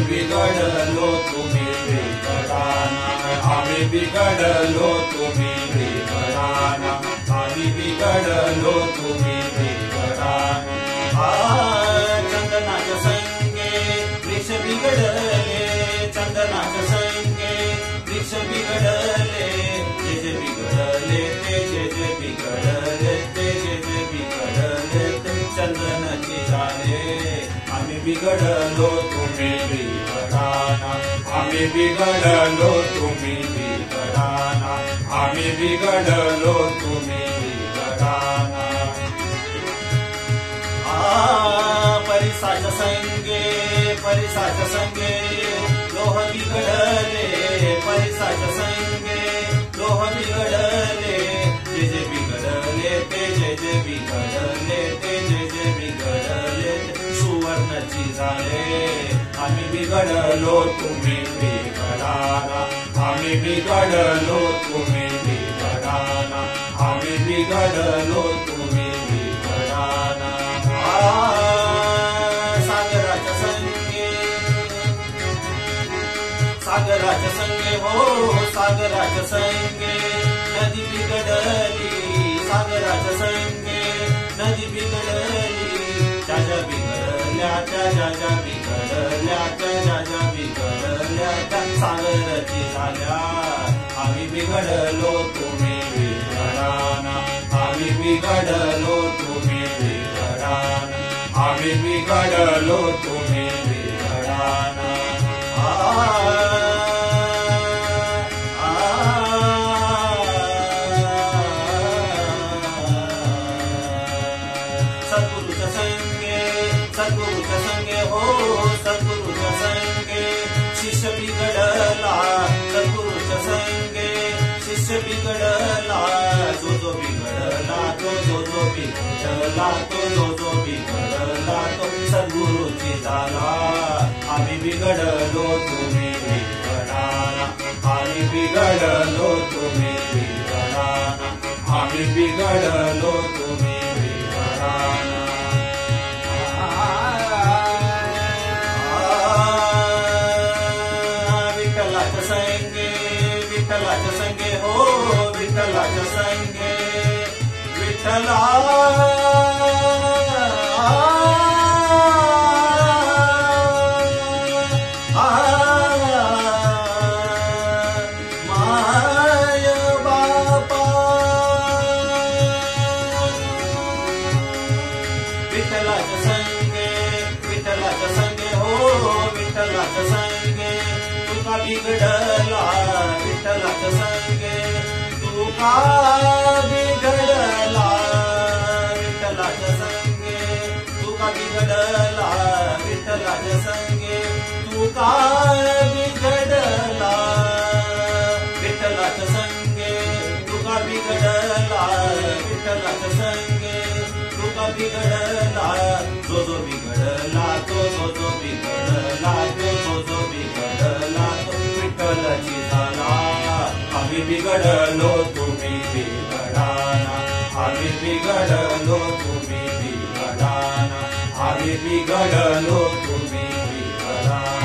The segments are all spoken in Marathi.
बिघडलो तुम्ही बिघडाना, आम्ही बिघडलो तुम्ही बिघडाना, आम्ही बिघडलो तुम्ही बिघडाना। चंदनाच्या संगे वृक्ष बिघडले, चंदनाच्या संगे वृक्ष बिघडले, जे जे बिघडले ते जे बिघडले, ते जे बिघडले ते चंदनाचे झाले। आम्ही बिघडलो तुम्ही बिघडाना, आम्ही बिघडलो तुम्ही बिघडाना, आम्ही बिघडलो तुम्ही बिघडाना। परिसाच्या संगे, परिसाच्या संगे लोह बिघडले, परिसाच्या संगे लोह बिघडले, जे जे बिघडले ते जे बिघडले, ते जे बिघडले सुवर्णाची झाले। आम्ही बिघडलो तुम्ही बिघडाना, आम्ही बिघडलो तुम्ही बिघडाना, आम्ही बिघडलो तुम्ही बिघडाना। सागराच्या संगे, सागराच्या संगे हो सागराच्या संगे नदी बिघडली, सागराच्या संगे नदी बिघडली, ज्या बिघडल्या त्या बिघडल्या, त्या बिघडल्या त्या सागराची झाल्या। आम्ही बिघडलो तुम्ही बिघडाना, आम्ही बिघडलो तुम्ही बिघडाना, आम्ही बिघडलो तुम्ही बिघडाना। सद्गुरूच्या संगे, सद्गुरूच्या संगे हो सद्गुरूच्या संगे शिष्य बिघडला, सद्गुरूच्या संगे शिष्य बिघडला, जो बिघडला तो जो बिघडला, तो जो बिघडला तो सद्गुरूची झाला। आम्ही बिघडलो तुम्ही बिघडाना, आम्ही बिघडलो तुम्ही बिघडाना, आम्ही बिघडलो तुम्ही बिघडाना। विठ्ठलाच्या संगे, विठ्ठलाच्या संगे हो विठ्ठलाच्या संगे विठ्ठला विठ्ठलाच्या संगे, विठ्ठलाच्या संगे हो विठ्ठलाच्या संगे तुका बिघडला, विठ्ठलाच्या संगे तुका बिघडला, विठ्ठलाच्या संगे तुका बिघडला, विठ्ठलाच्या संगे तुका बिघडला, विठ्ठलाच्या संगे तुका बिघडला, विठ्ठलाच्या संगे तुका बिघडला, जो बिघडला तो जो बिघडला, तो जो बिघडला तो विठ्ठलाची झाला। आम्ही बिघडलो तुम्ही बिघडाना, आम्ही बिघडलो तुम्ही बिघडाना, आम्ही बिघडलो तुम्ही बिघडाना,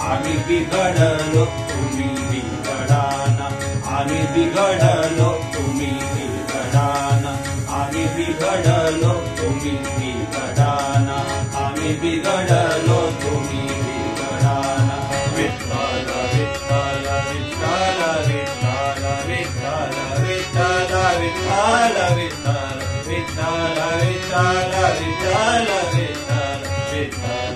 आम्ही बिघडलो तुम्ही बिघडाना, आम्ही बिघडलो तुम्ही बिघडाना, आम्ही बिघडलो तुम्ही बिघडाना, आम्ही बिघडलो तुम्ही बिघडाना। विठ्ठल विठ्ठल विठ्ठल विठ्ठल विठ्ठल विठ्ठल विठ्ठल विठ्ठल विठ्ठल विठ्ठल विठ्ठल विठ्ठल विठ्ठल